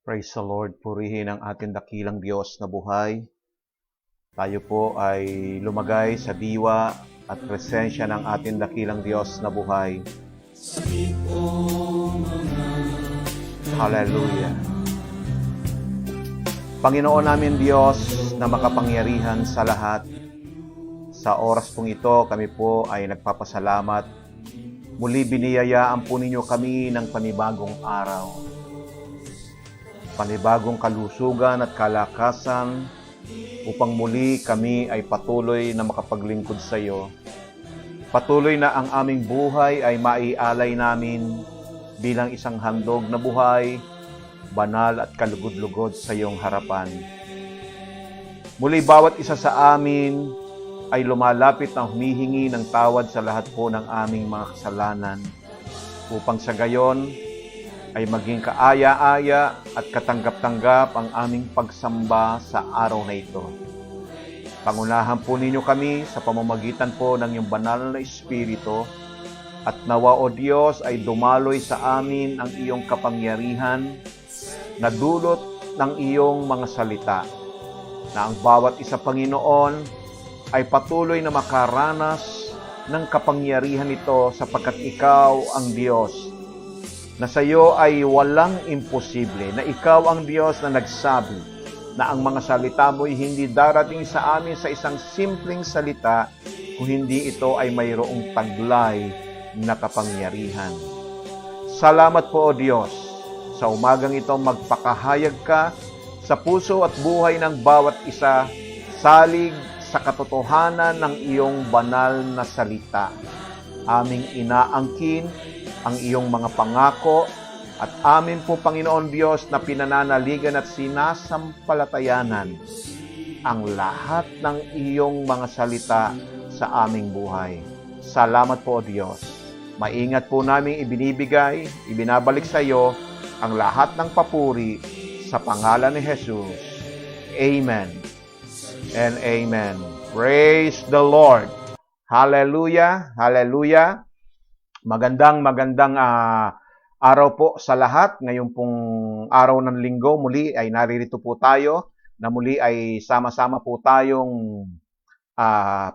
Praise the Lord, purihin ang ating dakilang Diyos na buhay. Tayo po ay lumagay sa diwa at presensya ng ating dakilang Diyos na buhay. Hallelujah. Panginoon namin Diyos na makapangyarihan sa lahat, sa oras pong ito kami po ay nagpapasalamat. Muli biniyayaan po ninyo kami ng panibagong araw. Panibagong kalusugan at kalakasan upang muli kami ay patuloy na makapaglingkod sa iyo. Patuloy na ang aming buhay ay maialay namin bilang isang handog na buhay, banal at kalugod-lugod sa iyong harapan. Muli bawat isa sa amin ay lumalapit na humihingi ng tawad sa lahat po ng aming mga kasalanan upang sa gayon ay maging kaaya-aya at katanggap-tanggap ang aming pagsamba sa araw na ito. Pangunahan po ninyo kami sa pamamagitan po ng iyong banal na Espiritu at nawa o Diyos ay dumaloy sa amin ang iyong kapangyarihan na dulot ng iyong mga salita na ang bawat isa Panginoon ay patuloy na makaranas ng kapangyarihan ito sapagkat ikaw ang Diyos na sa iyo ay walang imposible, na ikaw ang Diyos na nagsabi na ang mga salita mo ay hindi darating sa amin sa isang simpleng salita kung hindi ito ay mayroong taglay na kapangyarihan. Salamat po o Diyos, sa umagang ito magpakahayag ka sa puso at buhay ng bawat isa, salig sa katotohanan ng iyong banal na salita. Aming inaangkin ang iyong mga pangako at amin po Panginoon Diyos na pinananaligan at sinasampalatayanan ang lahat ng iyong mga salita sa aming buhay. Salamat po Diyos. Maingat po namin ibinibigay, ibinabalik sa iyo ang lahat ng papuri sa pangalan ni Jesus. Amen and amen. Praise the Lord. Hallelujah, hallelujah. Magandang araw po sa lahat. Ngayon pong araw ng linggo, muli ay naririto po tayo na muli ay sama-sama po tayong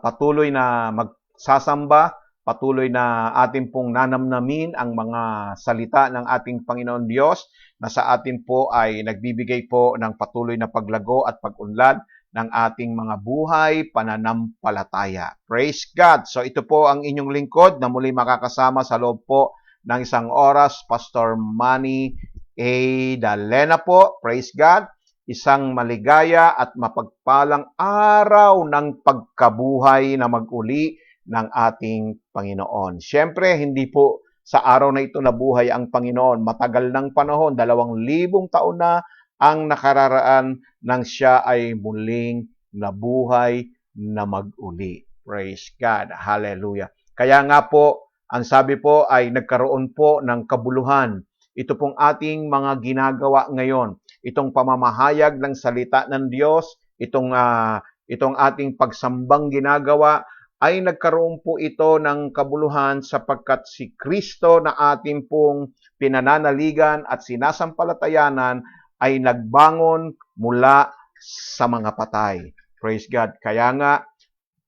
patuloy na magsasamba, patuloy na atin pong nanamnamin ang mga salita ng ating Panginoon Diyos na sa atin po ay nagbibigay po ng patuloy na paglago at pag-unlad ng ating mga buhay, pananampalataya. Praise God! So ito po ang inyong lingkod na muli makakasama sa loob po ng isang oras, Pastor Manny A. Dalena po. Praise God! Isang maligaya at mapagpalang araw ng pagkabuhay na mag-uli ng ating Panginoon. Siyempre, hindi po sa araw na ito nabuhay ang Panginoon. Matagal ng panahon, 2,000 taon na ang nakararaan nang siya ay muling nabuhay na mag-uli. Praise God. Hallelujah. Kaya nga po, ang sabi po ay nagkaroon po ng kabuluhan. Ito pong ating mga ginagawa ngayon. Itong pamamahayag ng salita ng Diyos, itong ating pagsambang ginagawa, ay nagkaroon po ito ng kabuluhan sapagkat si Kristo na ating pong pinananaligan at sinasampalatayanan ay nagbangon mula sa mga patay. Praise God. Kaya nga,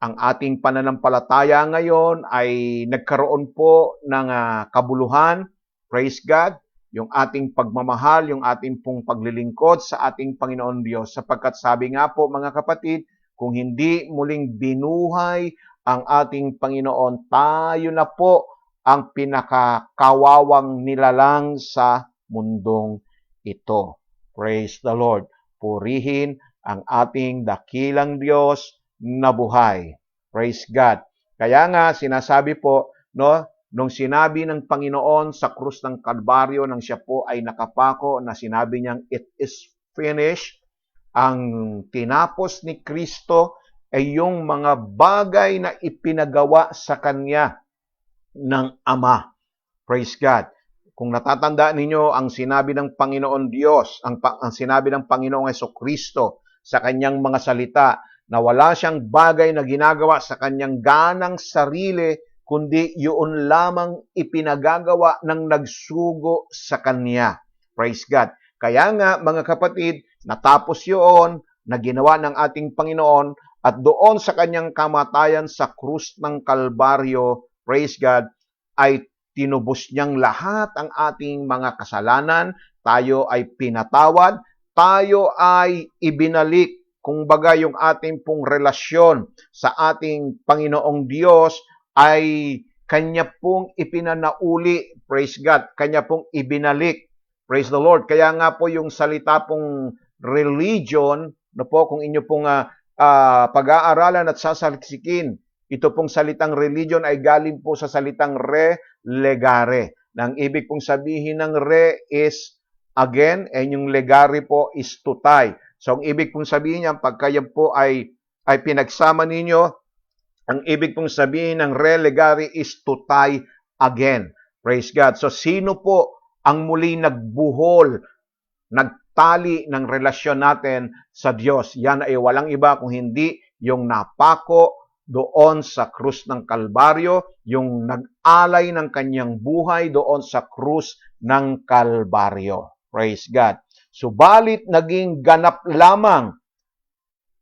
ang ating pananampalataya ngayon ay nagkaroon po ng kabuluhan. Praise God. Yung ating pagmamahal, yung ating pong paglilingkod sa ating Panginoon Diyos. Sapagkat sabi nga po mga kapatid, kung hindi muling binuhay ang ating Panginoon, tayo na po ang pinakakawawang nilalang sa mundong ito. Praise the Lord. Purihin ang ating dakilang Diyos na buhay. Praise God. Kaya nga sinasabi po, no, nung sinabi ng Panginoon sa krus ng Kalbaryo nang siya po ay nakapako na sinabi niyang, "It is finished," ang tinapos ni Kristo ay yung mga bagay na ipinagawa sa Kanya ng Ama. Praise God. Kung natatandaan ninyo ang sinabi ng Panginoon Diyos, ang sinabi ng Panginoong Hesukristo sa Kanyang mga salita, na wala siyang bagay na ginagawa sa Kanyang ganang sarili, kundi yun lamang ipinagagawa ng nagsugo sa Kanya. Praise God. Kaya nga, mga kapatid, natapos yun na ginawa ng ating Panginoon at doon sa Kanyang kamatayan sa krus ng Kalbaryo, praise God, ay tinubos niyang lahat ang ating mga kasalanan, tayo ay pinatawad, tayo ay ibinalik, kumbaga yung ating pong relasyon sa ating Panginoong Diyos ay Kanya pong ipinanauli, praise God, Kanya pong ibinalik, praise the Lord. Kaya nga po yung salita pong religion, no po, kung inyo pong pag-aaralan at sasaliksikin, ito pong salitang religion ay galing po sa salitang relegare. Nang ibig pong sabihin ng re is again, and yung legare po is tutay. So, ang ibig pong sabihin niya, pagka yan po ay pinagsama ninyo, ang ibig pong sabihin ng relegare is tutay again. Praise God. So, sino po ang muli nagbuhol, nagtali ng relasyon natin sa Diyos? Yan ay walang iba kung hindi yung napako doon sa krus ng Kalbaryo, yung nag-alay ng kanyang buhay doon sa krus ng Kalbaryo. Praise God. Subalit naging ganap lamang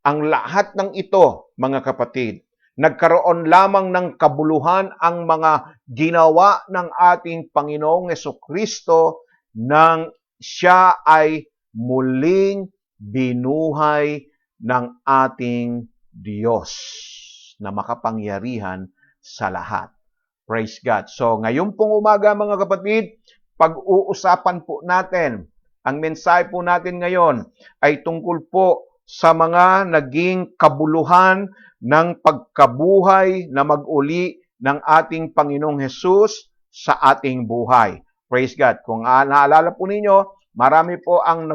ang lahat ng ito, mga kapatid. Nagkaroon lamang ng kabuluhan ang mga ginawa ng ating Panginoong Hesukristo nang siya ay muling binuhay ng ating Diyos na makapangyarihan sa lahat. Praise God. So, ngayon pong umaga, mga kapatid, pag-uusapan po natin, ang mensahe po natin ngayon ay tungkol po sa mga naging kabuluhan ng pagkabuhay na mag-uli ng ating Panginoong Hesus sa ating buhay. Praise God. Kung naalala po ninyo, marami po ang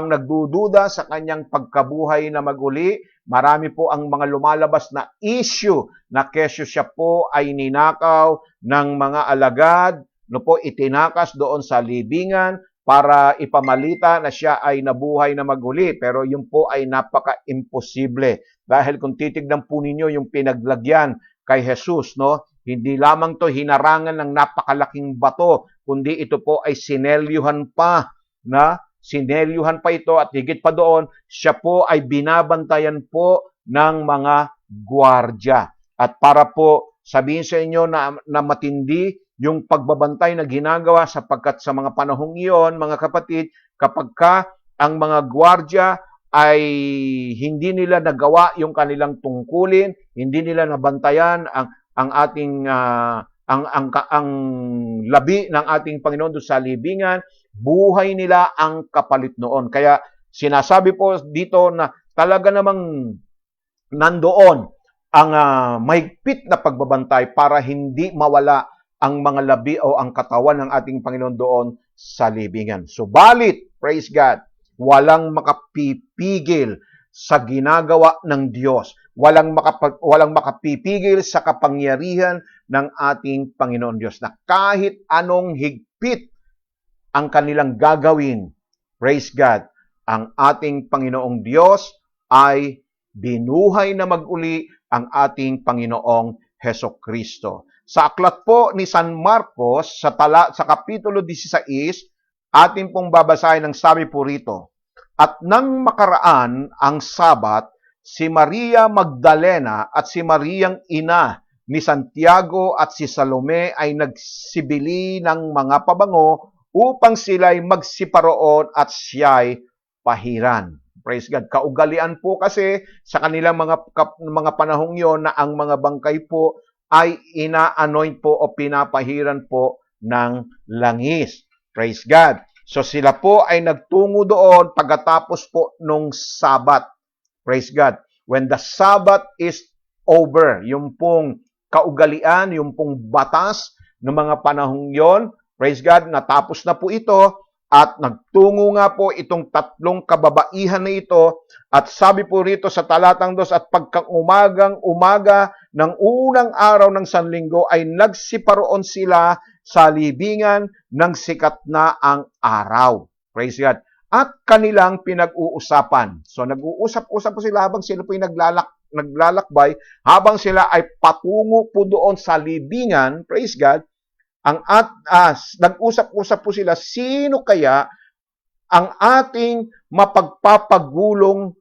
nagdududa sa kanyang pagkabuhay na mag-uli. Marami po ang mga lumalabas na issue na kesyo siya po ay ninakaw ng mga alagad, no po, itinakas doon sa libingan para ipamalita na siya ay nabuhay na mag-uli. Pero yun po ay napaka-imposible. Dahil kung titignan po ninyo yung pinaglagyan kay Jesus, no? Hindi lamang to hinarangan ng napakalaking bato, kundi ito po ay sinelyuhan pa, sinelyuhan pa ito, at higit pa doon, siya po ay binabantayan po ng mga gwardya. At para po sabihin sa inyo na matindi yung pagbabantay na ginagawa, sapagkat sa mga panahong iyon, mga kapatid, kapag ang mga gwardya ay hindi nila nagawa yung kanilang tungkulin, hindi nila nabantayan ang ating ang labi ng ating Panginoon doon sa libingan, buhay nila ang kapalit noon. Kaya sinasabi po dito na talaga namang nandoon ang mahigpit na pagbabantay para hindi mawala ang mga labi o ang katawan ng ating Panginoon doon sa libingan. Subalit, praise God, walang makapipigil sa ginagawa ng Diyos. Walang makapipigil sa kapangyarihan ng ating Panginoon Diyos, na kahit anong higpit ang kanilang gagawin, praise God, ang ating Panginoong Diyos ay binuhay na mag-uli ang ating Panginoong Hesukristo. Sa aklat po ni San Marcos, sa kapitulo 16, atin pong babasahin ang sabi po rito, "At nang makaraan ang Sabat, si Maria Magdalena at si Mariang ina ni Santiago at si Salome ay nagsibili ng mga pabango upang sila'y magsiparoon at siya'y pahiran." Praise God. Kaugalian po kasi sa kanilang mga panahong yon na ang mga bangkay po ay ina-anoint po o pinapahiran po ng langis. Praise God. So sila po ay nagtungo doon pagkatapos po nung Sabat. Praise God. When the Sabat is over, yung pong kaugalian, yung pong batas ng mga panahong yon. Praise God, natapos na po ito at nagtungo nga po itong tatlong kababaihan na ito at sabi po rito sa talatang 2, at pagkaumagang-umaga ng unang araw ng Sanlinggo ay nagsiparoon sila sa libingan ng sikat na ang araw. Praise God. At kanilang pinag-uusapan. So nag-uusap-usap po sila habang sila po yung naglalakbay, habang sila ay patungo po doon sa libingan. Praise God. Nag-usap-usap po sila, sino kaya ang ating mapagpapagulong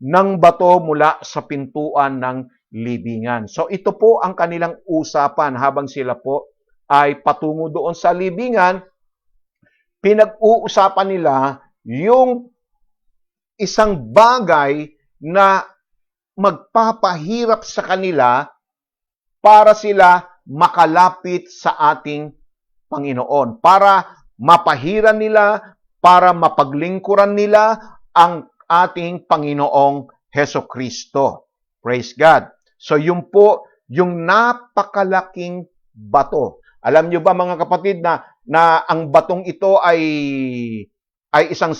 ng bato mula sa pintuan ng libingan. So ito po ang kanilang usapan habang sila po ay patungo doon sa libingan. Pinag-uusapan nila yung isang bagay na magpapahirap sa kanila para sila makalapit sa ating Panginoon. Para mapahiran nila, para mapaglingkuran nila ang ating Panginoong Hesukristo. Praise God. So yun po yung napakalaking bato. Alam nyo ba mga kapatid na ang batong ito ay isang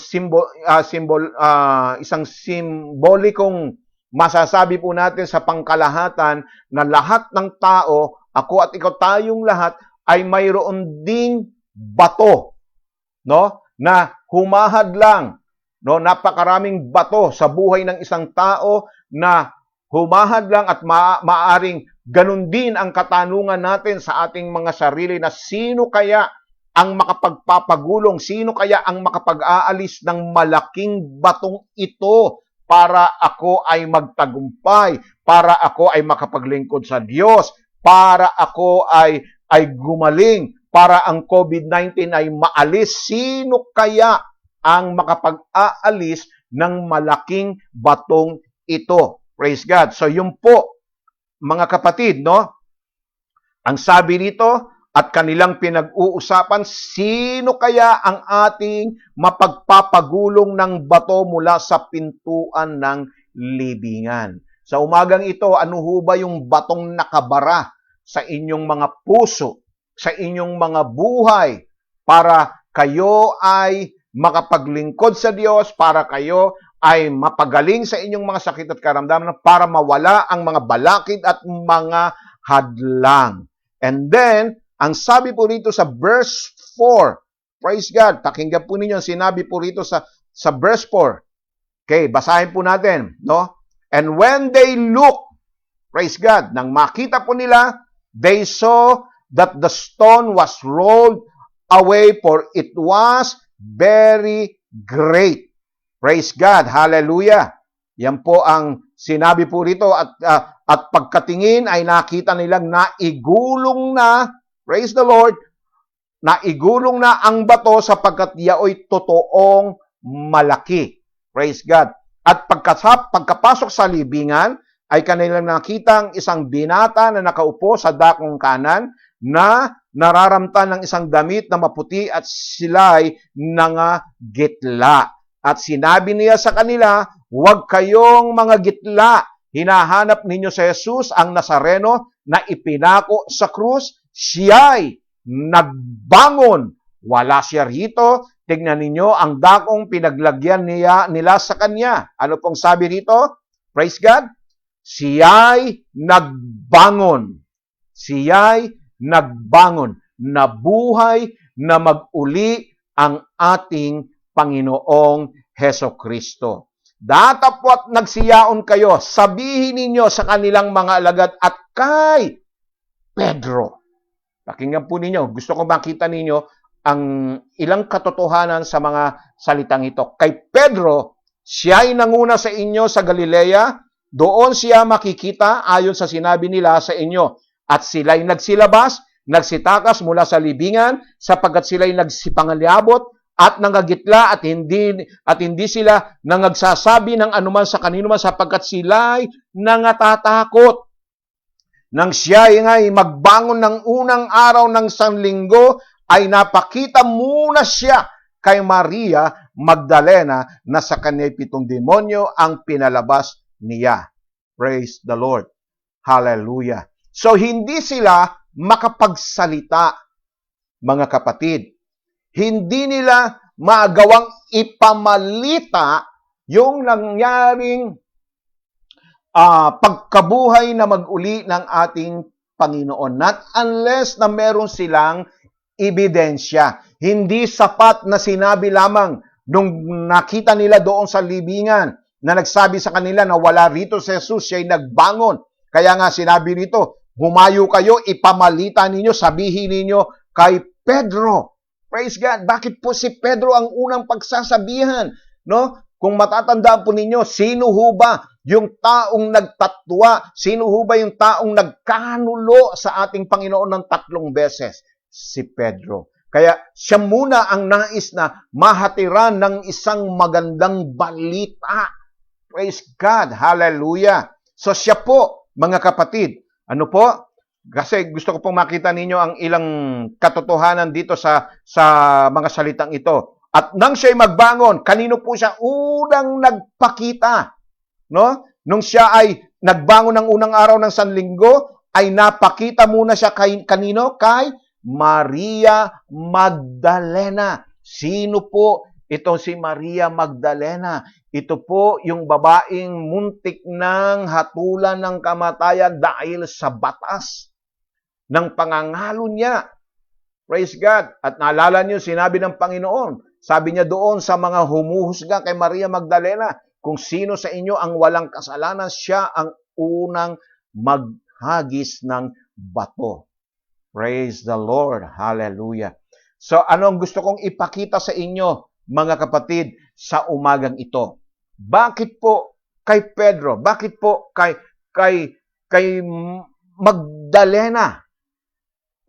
isang simbolikong masasabi po natin sa pangkalahatan na lahat ng tao, ako at ikaw, tayong lahat ay mayroon ding bato, no? Na humahadlang, no? Napakaraming bato sa buhay ng isang tao na humahadlang at maaring ganun din ang katanungan natin sa ating mga sarili na sino kaya ang makapagpapagulong, sino kaya ang makapag-aalis ng malaking batong ito para ako ay magtagumpay, para ako ay makapaglingkod sa Diyos, para ako ay gumaling, para ang COVID-19 ay maalis. Sino kaya ang makapag-aalis ng malaking batong ito? Praise God. So yun po, mga kapatid, no? Ang sabi dito, at kanilang pinag-uusapan, sino kaya ang ating mapagpapagulong ng bato mula sa pintuan ng libingan? Sa umagang ito, ano ho ba yung batong nakabara sa inyong mga puso, sa inyong mga buhay, para kayo ay makapaglingkod sa Diyos, para kayo ay mapagaling sa inyong mga sakit at karamdaman, para mawala ang mga balakid at mga hadlang. And then, ang sabi po rito sa verse 4, praise God, pakinggan po ninyo ang sinabi po rito sa verse 4. Okay, basahin po natin, no? And when they look, praise God, nang makita po nila, they saw that the stone was rolled away, for it was very great. Praise God, hallelujah. Yan po ang sinabi po rito at pagkatingin ay nakita nilang naigulong na, praise the Lord, naigulong na ang bato sapagkat yaoy totoong malaki. Praise God. At pagkapasok sa libingan, ay kanilang nakitang isang binata na nakaupo sa dakong kanan na nararamtan ng isang damit na maputi at sila'y nangagitla. At sinabi niya sa kanila, huwag kayong mga gitla. Hinahanap ninyo si Jesus, ang Nazareno, na ipinako sa krus. Siya'y nagbangon. Wala siya rito. Tignan ninyo ang dakong pinaglagyan nila sa kanya. Ano pong sabi rito? Praise God. Siya'y nagbangon. Siya'y nagbangon. Nabuhay na mag-uli ang ating Panginoong Hesukristo. Datapwat nagsiyaon kayo, sabihin ninyo sa kanilang mga alagad at kay Pedro. Pakinggan po ninyo, gusto ko makita ninyo ang ilang katotohanan sa mga salitang ito. Kay Pedro, siya'y nanguna sa inyo sa Galilea, doon siya makikita ayon sa sinabi nila sa inyo. At sila'y nagsilabas, nagsitakas mula sa libingan, sapagkat sila'y nagsipangalyabot at nangagitla at hindi sila nangagsasabi ng anuman sa kanino man, sapagkat sila'y nangatatakot. Nang siya ay magbangon ng unang araw ng Sanlinggo, ay napakita muna siya kay Maria Magdalena na sa kanya'y 7 demonyo ang pinalabas niya. Praise the Lord. Hallelujah. So, hindi sila makapagsalita, mga kapatid. Hindi nila magawang ipamalita yung nangyaring pagkabuhay na mag-uli ng ating Panginoon. Not unless na meron silang ebidensya. Hindi sapat na sinabi lamang nung nakita nila doon sa libingan na nagsabi sa kanila na wala rito si Jesus, siya'y nagbangon. Kaya nga sinabi rito, humayo kayo, ipamalita ninyo, sabihin ninyo kay Pedro. Praise God. Bakit po si Pedro ang unang pagsasabihan? No? Kung matatandaan po ninyo, sino ho ba yung taong nagtatwa? Sino ho ba yung taong nagkanulo sa ating Panginoon ng 3 beses? Si Pedro. Kaya siya muna ang nais na mahatiran ng isang magandang balita. Praise God. Hallelujah. So siya po, mga kapatid, ano po? Kasi gusto ko pong makita ninyo ang ilang katotohanan dito sa mga salitang ito. At nang siya'y magbangon, kanino po siya unang nagpakita? No? Nung siya ay nagbangon ng unang araw ng Sanlinggo, ay napakita muna siya kanino? Kay Maria Magdalena. Sino po itong si Maria Magdalena? Ito po yung babaeng muntik ng hatulan ng kamatayan dahil sa batas ng pangangalo niya. Praise God. At naalala niyo, sinabi ng Panginoon, sabi niya doon sa mga humuhusga kay Maria Magdalena, kung sino sa inyo ang walang kasalanan, siya ang unang maghagis ng bato. Praise the Lord. Hallelujah. So, ano ang gusto kong ipakita sa inyo, mga kapatid, sa umagang ito? Bakit po kay Pedro? Bakit po kay Magdalena?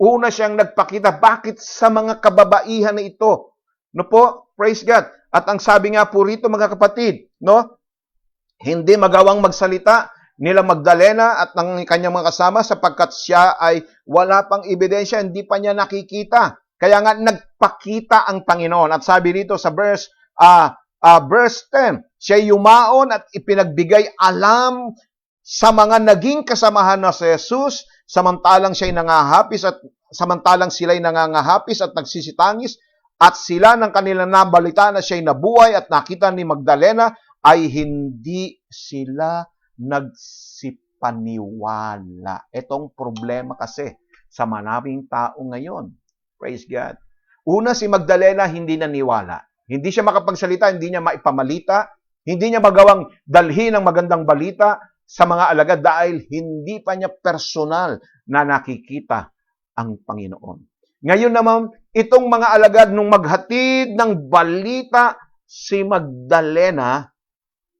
Una siyang nagpakita. Bakit sa mga kababaihan na ito? No po? Praise God. At ang sabi nga po rito, mga kapatid, no? Hindi magawang magsalita nila Magdalena at ng kanyang mga kasama sapagkat siya ay wala pang ebidensya, hindi pa niya nakikita. Kaya nga nagpakita ang Panginoon. At sabi rito sa verse 10, siya yumaon at ipinagbigay alam sa mga naging kasamahan na si Jesus, samantalang sila'y nangangahapis at nagsisitangis, at sila ng kanilang nabalita na siya'y nabuhay at nakita ni Magdalena, ay hindi sila nagsipaniwala. Itong problema kasi sa maraming tao ngayon. Praise God. Una, si Magdalena hindi naniwala. Hindi siya makapagsalita, hindi niya maipamalita, hindi niya magawang dalhin ang magandang balita sa mga alagad dahil hindi pa niya personal na nakikita ang Panginoon. Ngayon naman, itong mga alagad nung maghatid ng balita si Magdalena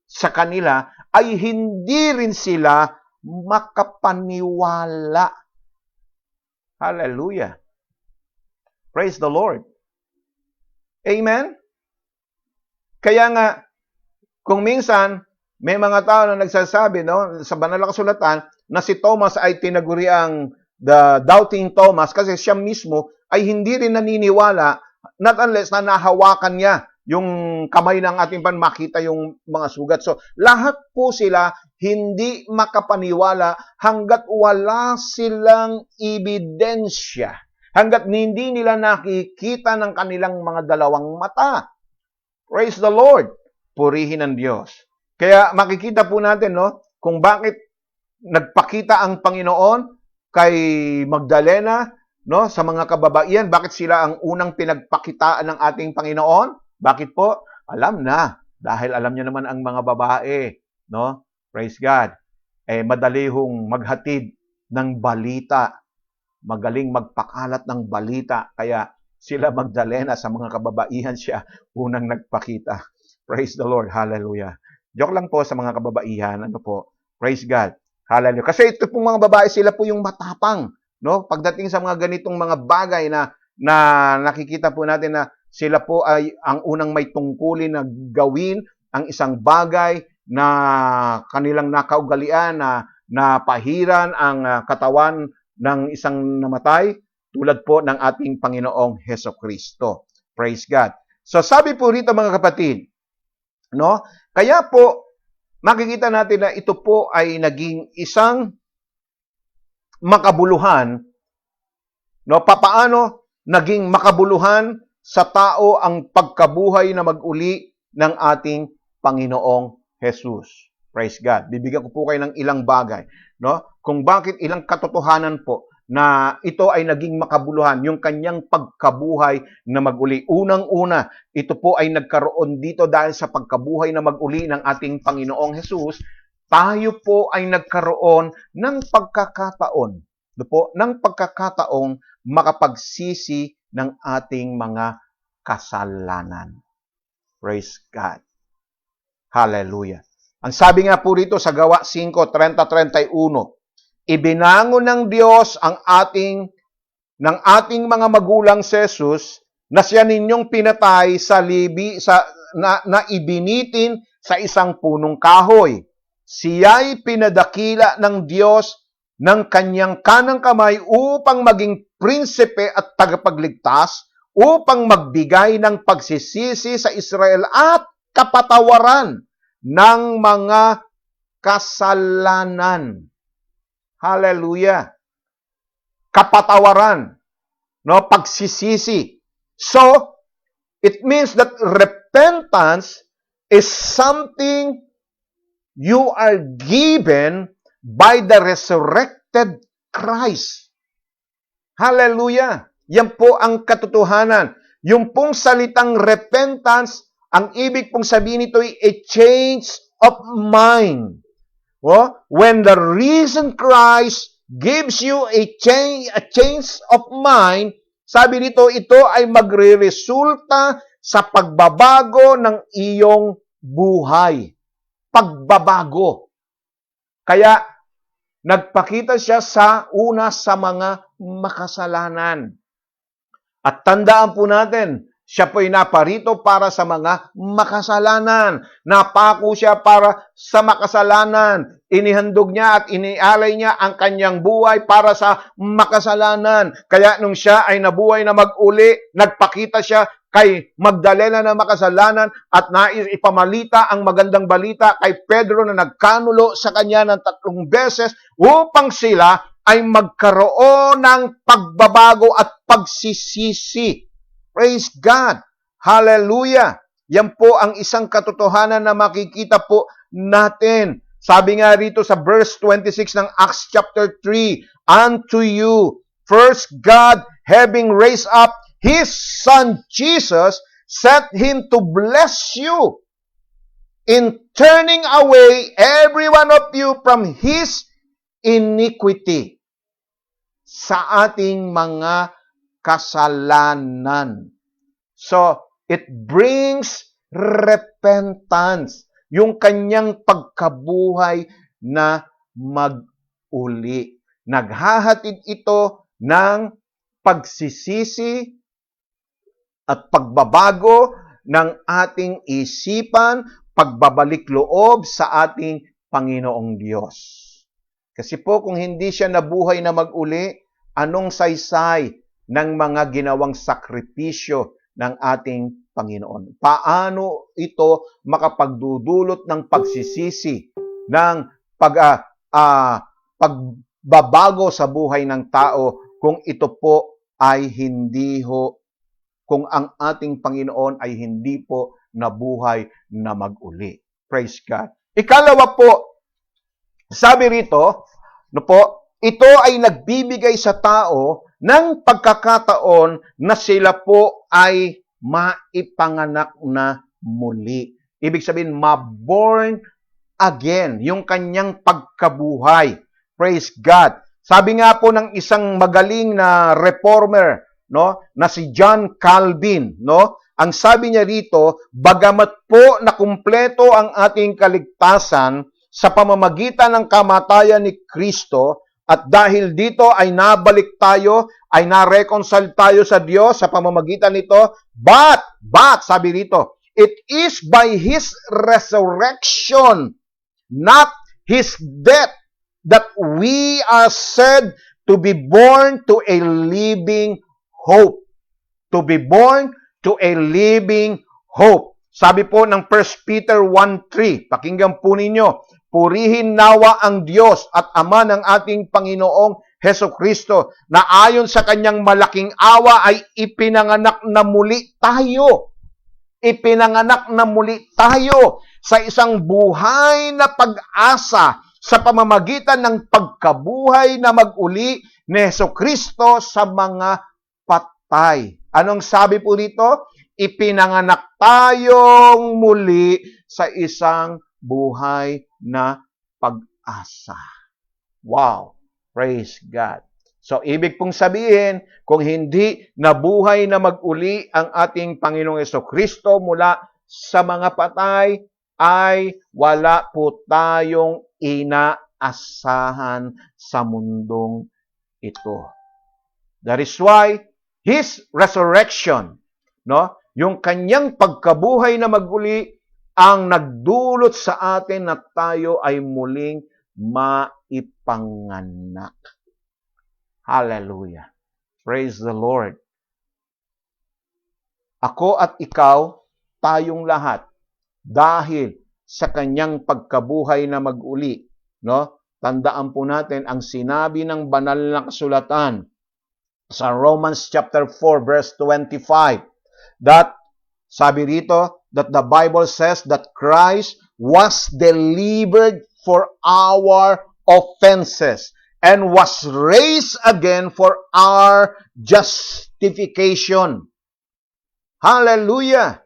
sa kanila, ay hindi rin sila makapaniwala. Hallelujah. Praise the Lord. Amen? Kaya nga, kung minsan, may mga tao na nagsasabi, no, sa banal na kasulatan, na si Thomas ay tinaguriang the doubting Thomas kasi siya mismo ay hindi rin naniniwala not unless na nahawakan niya yung kamay ng ating makita yung mga sugat. So, lahat po sila hindi makapaniwala hanggat wala silang ebidensya. Hanggat hindi nila nakikita ng kanilang mga dalawang mata. Praise the Lord. Purihin ang Diyos. Kaya makikita po natin, no, kung bakit nagpakita ang Panginoon kay Magdalena, no, sa mga kababaihan, bakit sila ang unang pinagpakitaan ng ating Panginoon? Bakit po? Alam na. Dahil alam niyo naman ang mga babae, no? Praise God. Madali hong maghatid ng balita. Magaling magpakalat ng balita. Kaya sila Magdalena sa mga kababaihan siya unang nagpakita. Praise the Lord. Hallelujah. Joke lang po sa mga kababaihan. Ano po? Praise God. Hallelujah. Kasi ito pong mga babae, sila po yung matapang. No? Pagdating sa mga ganitong mga bagay na nakikita po natin na sila po ay ang unang may tungkulin na gawin ang isang bagay na kanilang nakaugalian na pahiran ang katawan ng isang namatay tulad po ng ating Panginoong Hesukristo. Praise God. So sabi po rito mga kapatid, no? Kaya po makikita natin na ito po ay naging isang makabuluhan No, papaano naging makabuluhan sa tao ang pagkabuhay na mag-uli ng ating Panginoong Jesus. Praise God. Bibigyan ko po kayo ng ilang bagay, no? Kung bakit ilang katotohanan po na ito ay naging makabuluhan, yung kanyang pagkabuhay na mag-uli. Unang-una, ito po ay nagkaroon dito dahil sa pagkabuhay na mag-uli ng ating Panginoong Jesus. Tayo po ay nagkaroon ng pagkakataon, no po, ng pagkakataong makapagsisi ng ating mga kasalanan. Praise God. Hallelujah. Ang sabi nga po rito sa Gawa 5:30-31, ibinangon ng Diyos ng ating mga magulang si Jesus na siya ninyong pinatay sa na ibinitin sa isang punong kahoy. Siya'y pinadakila ng Diyos ng kanyang kanang kamay upang maging prinsipe at tagapagligtas, upang magbigay ng pagsisisi sa Israel at kapatawaran ng mga kasalanan. Hallelujah. Kapatawaran, no, pagsisisi. So, it means that repentance is something you are given by the resurrected Christ. Hallelujah. Yan po ang katotohanan. Yung pong salitang repentance, ang ibig pong sabihin nito ay a change of mind. Oh, when the risen Christ gives you a change of mind, sabi nito, ito ay magre-resulta sa pagbabago ng iyong buhay. Pagbabago. Kaya, nagpakita siya sa mga makasalanan. At tandaan po natin, siya po'y naparito para sa mga makasalanan. Napako siya para sa makasalanan. Inihandog niya at inialay niya ang kanyang buhay para sa makasalanan. Kaya nung siya ay nabuhay na mag-uli, nagpakita siya kay Magdalena na makasalanan at nais ipamalita ang magandang balita kay Pedro na nagkanulo sa kanya ng 3 beses upang sila ay magkaroon ng pagbabago at pagsisisi. Praise God! Hallelujah! Yan po ang isang katotohanan na makikita po natin. Sabi nga rito sa verse 26 ng Acts chapter 3, unto you, first God, having raised up His Son Jesus, set Him to bless you in turning away every one of you from his iniquity, sa ating mga kasalanan. So, it brings repentance, yung kanyang pagkabuhay na mag-uli. Naghahatid ito ng pagsisisi at pagbabago ng ating isipan, pagbabalik loob sa ating Panginoong Diyos. Kasi po kung hindi siya nabuhay na mag-uli, anong saysay ng mga ginawang sakripisyo ng ating Panginoon? Paano ito makapagdudulot ng pagsisisi, ng pagbabago sa buhay ng tao kung ito po ay kung ang ating Panginoon ay hindi po nabuhay na mag-uli? Praise God. Ikalawa po, sabi rito, ito ay nagbibigay sa tao ng pagkakataon na sila po ay maipanganak na muli. Ibig sabihin, ma-born again, yung kanyang pagkabuhay. Praise God. Sabi nga po ng isang magaling na reformer, na si John Calvin, ang sabi niya rito, bagamat po na kumpleto ang ating kaligtasan sa pamamagitan ng kamatayan ni Kristo, at dahil dito ay nabalik tayo, ay na-reconcile tayo sa Diyos sa pamamagitan nito, but, sabi rito, it is by His resurrection, not His death, that we are said to be born to a living hope. To be born to a living hope. Sabi po ng 1 Peter 1:3, pakinggan po ninyo, purihin nawa ang Diyos at Ama ng ating Panginoong Hesukristo na ayon sa kanyang malaking awa ay ipinanganak na muli tayo. Ipinanganak na muli tayo sa isang buhay na pag-asa sa pamamagitan ng pagkabuhay na mag-uli ni Hesukristo sa mga patay. Anong sabi po dito? Ipinanganak tayong muli sa isang buhay na pag-asa. Wow! Praise God! So, ibig pong sabihin, kung hindi nabuhay na mag-uli ang ating Panginoong Hesukristo mula sa mga patay, ay wala po tayong inaasahan sa mundong ito. That is why His resurrection, yung kanyang pagkabuhay na mag-uli, ang nagdulot sa atin na tayo ay muling maipanganak. Hallelujah. Praise the Lord. Ako at ikaw, tayong lahat, dahil sa kanyang pagkabuhay na mag-uli, tandaan po natin ang sinabi ng banal na kasulatan sa Romans chapter 4 verse 25, that sabi rito that the Bible says that Christ was delivered for our offenses and was raised again for our justification. Hallelujah!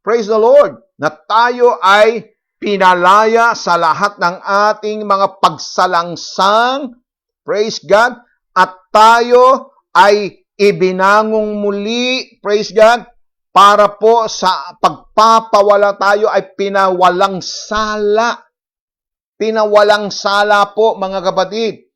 Praise the Lord! Na tayo ay pinalaya sa lahat ng ating mga pagsalangsang, praise God, at tayo ay ibinangong muli, praise God, para po sa pagpapawala tayo ay pinawalang sala. Pinawalang sala po, mga kapatid.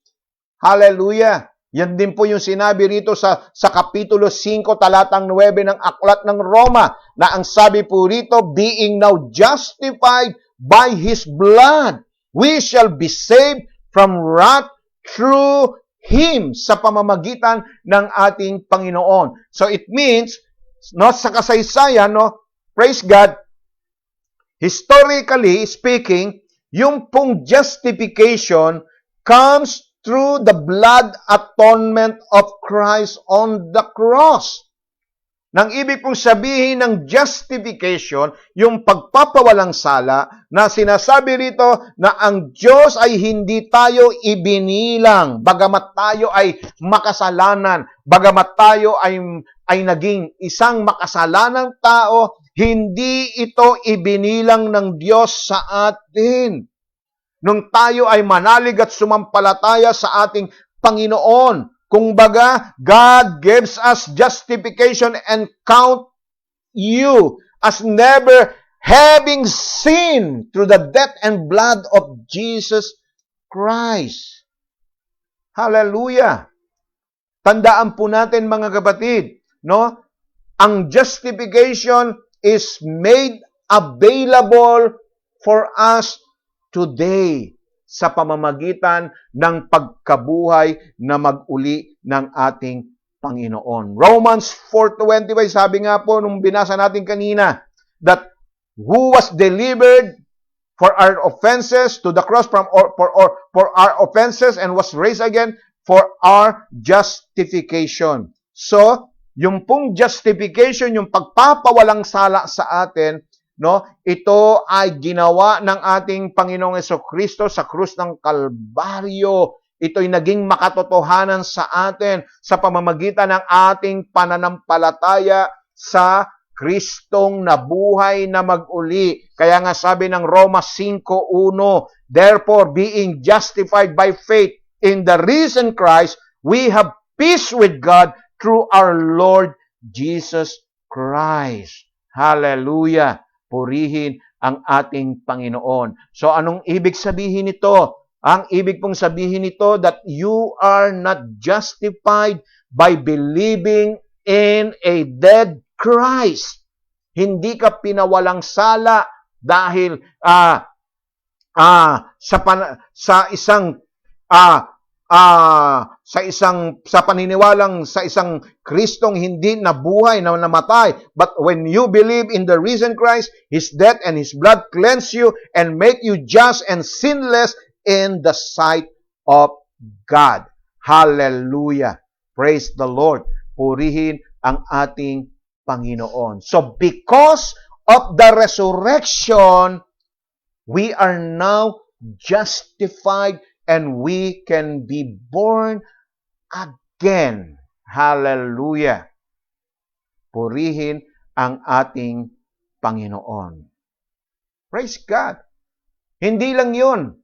Hallelujah! Yan din po yung sinabi rito sa Kapitulo 5, talatang 9 ng Aklat ng Roma, na ang sabi po rito, being now justified by His blood, we shall be saved from wrath through Him, sa pamamagitan ng ating Panginoon. So it means, sa kasaysayan, praise God, historically speaking, yung pong justification comes through the blood atonement of Christ on the cross. Nang ibig pong sabihin ng justification, yung pagpapawalang sala, na sinasabi rito na ang Diyos ay hindi tayo ibinilang, bagamat tayo ay makasalanan, bagamat tayo ay naging isang makasalanang tao, hindi ito ibinilang ng Diyos sa atin. Nung tayo ay manalig at sumampalataya sa ating Panginoon, kung baga, God gives us justification and count you as never having sinned through the death and blood of Jesus Christ. Hallelujah! Tandaan po natin, mga kapatid, ang justification is made available for us today sa pamamagitan ng pagkabuhay na mag-uli ng ating Panginoon. Romans 4:25, sabi nga po nung binasa natin kanina, that who was delivered for our offenses to the cross for our offenses and was raised again for our justification. So, yung pong justification, yung pagpapawalang sala sa atin, ito ay ginawa ng ating Panginoong Hesukristo sa krus ng Kalbaryo. Ito'y naging makatotohanan sa atin sa pamamagitan ng ating pananampalataya sa Kristong nabuhay na mag-uli. Kaya nga sabi ng Roma 5:1, therefore, being justified by faith in the risen Christ, we have peace with God through our Lord Jesus Christ. Hallelujah! Purihin ang ating Panginoon. So, anong ibig sabihin nito? Ang ibig pong sabihin nito that you are not justified by believing in a dead Christ. Hindi ka pinawalang sala dahil sa paniniwalang sa isang Kristong hindi nabuhay, na namatay. But when you believe in the risen Christ, His death and His blood cleanse you and make you just and sinless in the sight of God. Hallelujah! Praise the Lord! Purihin ang ating Panginoon. So, because of the resurrection, we are now justified and we can be born again. Hallelujah! Purihin ang ating Panginoon. Praise God! Hindi lang yun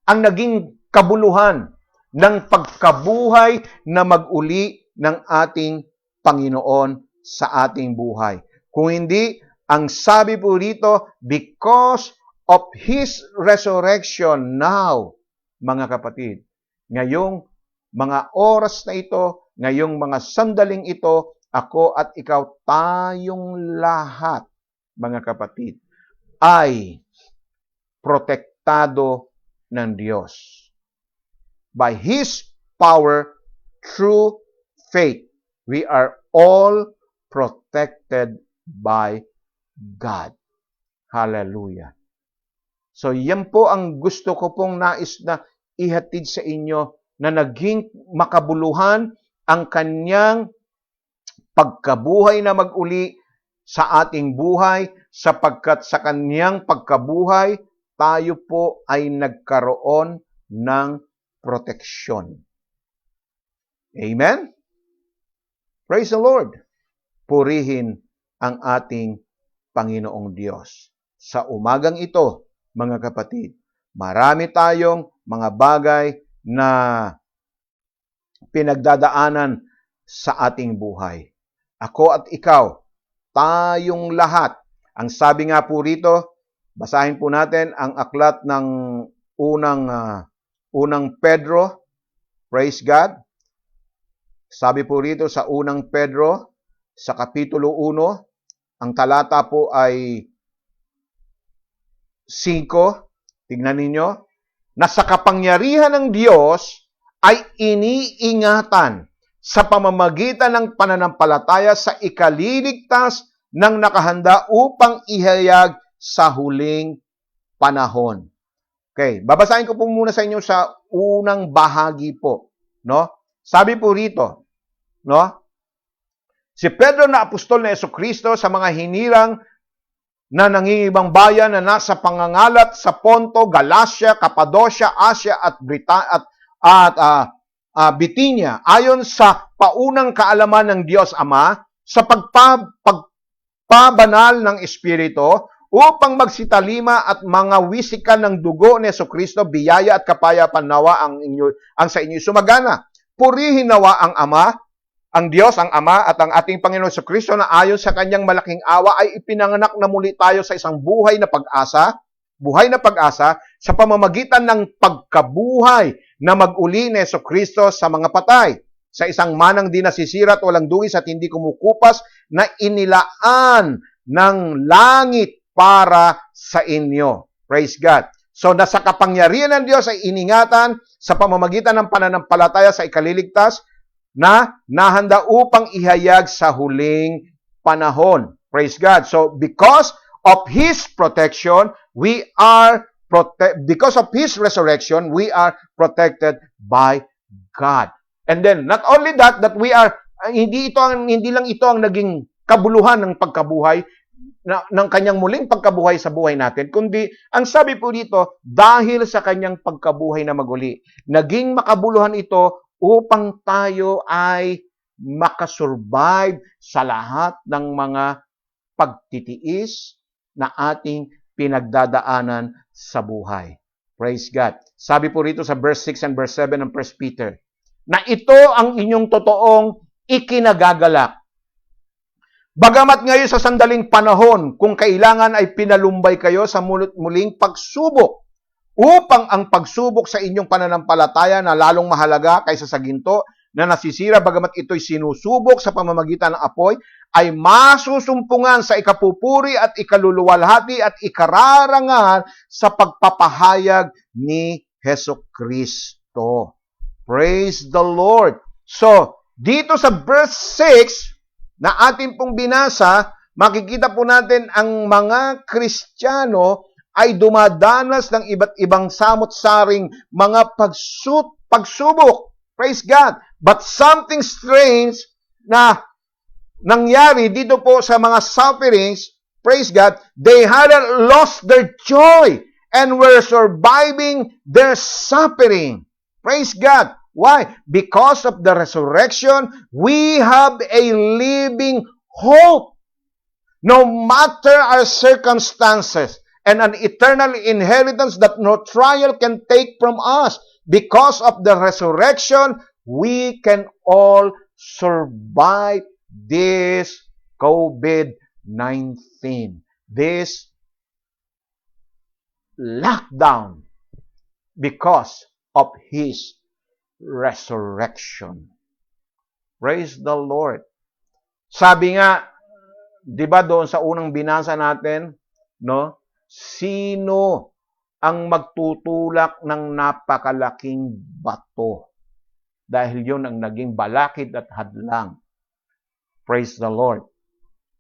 ang naging kabuluhan ng pagkabuhay na mag-uli ng ating Panginoon sa ating buhay. Kung hindi, ang sabi po rito, because of His resurrection now, mga kapatid, ngayong mga oras na ito, ngayong mga sandaling ito, ako at ikaw, tayong lahat, mga kapatid, ay protektado ng Diyos. By His power, through faith, we are all protected by God. Hallelujah. So, yan po ang gusto ko pong nais na ihatid sa inyo na naging makabuluhan ang kanyang pagkabuhay na mag-uli sa ating buhay, sapagkat sa kanyang pagkabuhay, tayo po ay nagkaroon ng proteksyon. Amen? Praise the Lord! Purihin ang ating Panginoong Diyos. Sa umagang ito, mga kapatid, marami tayong mga bagay na pinagdadaanan sa ating buhay. Ako at ikaw, tayong lahat. Ang sabi nga po rito, basahin po natin ang aklat ng unang Pedro. Praise God. Sabi po rito sa unang Pedro, sa Kapitulo 1, ang talata po ay 5. Tignan ninyo, na sa kapangyarihan ng Diyos ay iniingatan sa pamamagitan ng pananampalataya sa ikaliligtas ng nakahanda upang ihayag sa huling panahon. Okay, babasahin ko po muna sa inyo sa unang bahagi po, no? Sabi po rito, no? Si Pedro na apostol na Jesucristo sa mga hinirang na nangingibang bayan na nasa pangangalat sa Ponto, Galacia, Cappadocia, Asia at Bithynia, ayon sa paunang kaalaman ng Diyos Ama, sa pagpabanal ng Espiritu, upang magsitalima at mga wisikan ng dugo ni Jesucristo, biyaya at kapayapaan nawa ang sa inyo sumagana. Purihin nawa ang Ama, ang Diyos, ang Ama at ang ating Panginoon Jesucristo na ayon sa kanyang malaking awa ay ipinanganak na muli tayo sa isang buhay na pag-asa sa pamamagitan ng pagkabuhay na mag-uli ni Jesucristo sa mga patay, sa isang manang di nasisira at walang dungis at hindi kumukupas na inilaan ng langit para sa inyo. Praise God. So, nasa kapangyarihan ng Diyos ay iningatan sa pamamagitan ng pananampalataya sa ikaliligtas na nahanda upang ihayag sa huling panahon. Praise God. So, because of His protection, because of His resurrection, we are protected by God. And then, not only that we are, hindi lang ito ang naging kabuluhan ng pagkabuhay, ng kanyang muling pagkabuhay sa buhay natin, kundi, ang sabi po dito, dahil sa kanyang pagkabuhay na maguli, naging makabuluhan ito upang tayo ay makasurvive sa lahat ng mga pagtitiis na ating pinagdadaanan sa buhay. Praise God. Sabi po rito sa verse 6 and verse 7 ng 1 Peter, na ito ang inyong totoong ikinagagalak. Bagamat ngayon sa sandaling panahon, kung kailangan ay pinalumbay kayo sa muling pagsubok, upang ang pagsubok sa inyong pananampalataya na lalong mahalaga kaysa sa ginto na nasisira bagamat ito'y sinusubok sa pamamagitan ng apoy, ay masusumpungan sa ikapupuri at ikaluluwalhati at ikararangan sa pagpapahayag ni Jesucristo. Praise the Lord! So, dito sa verse 6 na ating pong binasa, makikita po natin ang mga Kristiyano ay dumadanas ng iba't ibang samot-saring mga pagsubok. Praise God. But something strange na nangyari dito po sa mga sufferings, praise God, they hadn't lost their joy and were surviving their suffering. Praise God. Why? Because of the resurrection, we have a living hope. No matter our circumstances, and an eternal inheritance that no trial can take from us. Because of the resurrection, we can all survive this COVID-19, this lockdown, because of His resurrection. Praise the Lord. Sabi nga, di ba doon sa unang binasa natin, no? Sino ang magtutulak ng napakalaking bato? Dahil yun ang naging balakid at hadlang. Praise the Lord.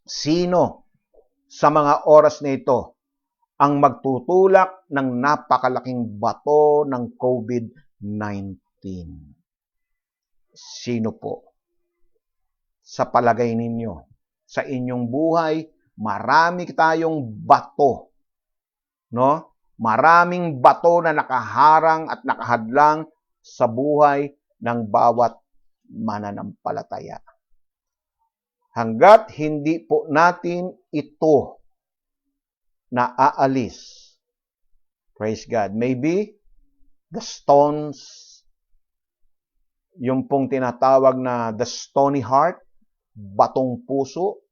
Sino sa mga oras na ito ang magtutulak ng napakalaking bato ng COVID-19? Sino po? Sa palagay ninyo, sa inyong buhay, marami tayong bato. No? Maraming bato na nakaharang at nakahadlang sa buhay ng bawat mananampalataya. Hanggat hindi po natin ito naaalis, praise God, maybe the stones, yung pong tinatawag na the stony heart, batong puso,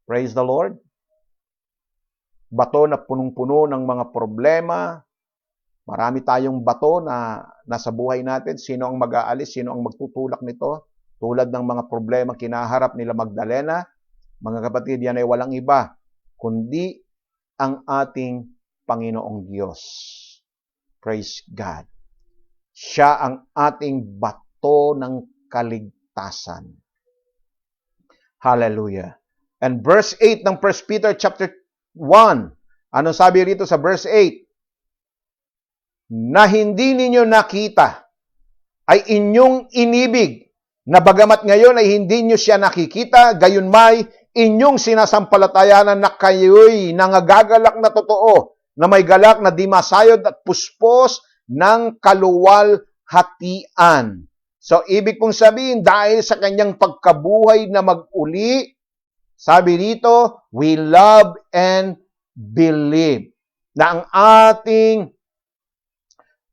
praise the Lord, bato na punong-puno ng mga problema. Marami tayong bato na nasa buhay natin. Sino ang mag-aalis? Sino ang magtutulak nito? Tulad ng mga problema kinaharap nila Magdalena, mga kapatid, yan ay walang iba, kundi ang ating Panginoong Diyos. Praise God. Siya ang ating bato ng kaligtasan. Hallelujah. And verse 8 ng 1 Peter chapter 1. Anong sabi rito sa verse 8? Na hindi ninyo nakita ay inyong inibig, na bagamat ngayon ay hindi nyo siya nakikita, gayon may inyong sinasampalatayanan na kayo'y nangagagalak na totoo, na may galak na di masayod at puspos ng kaluwalhatian. So, ibig pong sabihin, dahil sa kanyang pagkabuhay na mag-uli, sabi dito, we love and believe na ang ating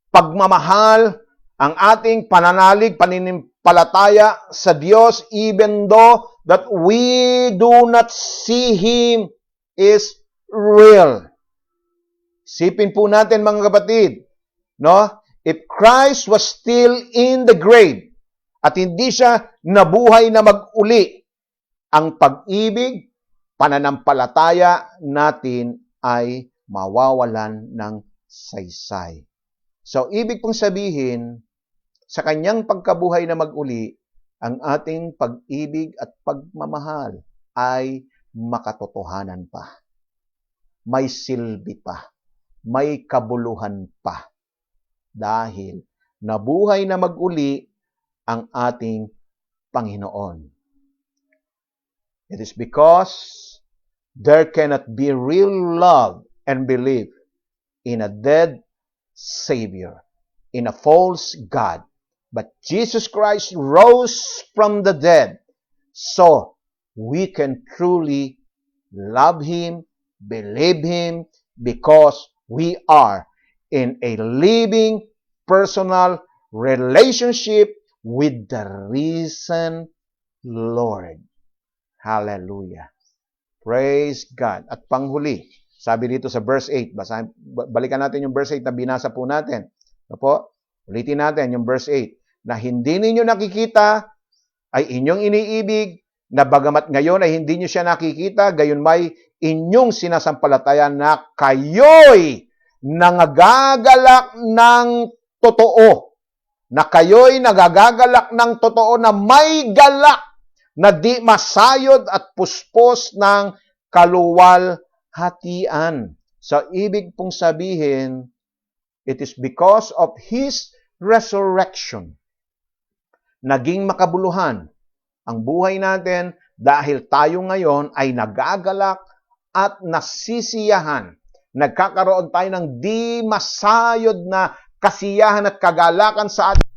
pagmamahal, ang ating pananalig, paninimpalataya sa Diyos, even though that we do not see Him, is real. Sipin po natin mga kapatid, no? If Christ was still in the grave at hindi siya nabuhay na mag-uli, ang pag-ibig, pananampalataya natin ay mawawalan ng saysay. So, ibig pong sabihin, sa kanyang pagkabuhay na mag-uli, ang ating pag-ibig at pagmamahal ay makatotohanan pa. May silbi pa. May kabuluhan pa. Dahil nabuhay na mag-uli ang ating Panginoon. It is because there cannot be real love and belief in a dead Savior, in a false God. But Jesus Christ rose from the dead, so we can truly love Him, believe Him, because we are in a living, personal relationship with the risen Lord. Hallelujah. Praise God. At panghuli, sabi dito sa verse 8, balikan natin yung verse 8 na binasa po natin. Opo, ulitin natin yung verse 8, na hindi ninyo nakikita ay inyong iniibig, na bagamat ngayon ay hindi nyo siya nakikita, gayon may inyong sinasampalatayan na kayo'y nangagagalak ng totoo. Na kayo'y nagagagalak ng totoo, na may galak na di masayod at puspos ng kaluwalhatian. So, ibig pong sabihin, it is because of His resurrection naging makabuluhan ang buhay natin dahil tayo ngayon ay nagagalak at nasisiyahan. Nagkakaroon tayo ng di masayod na kasiyahan at kagalakan sa ating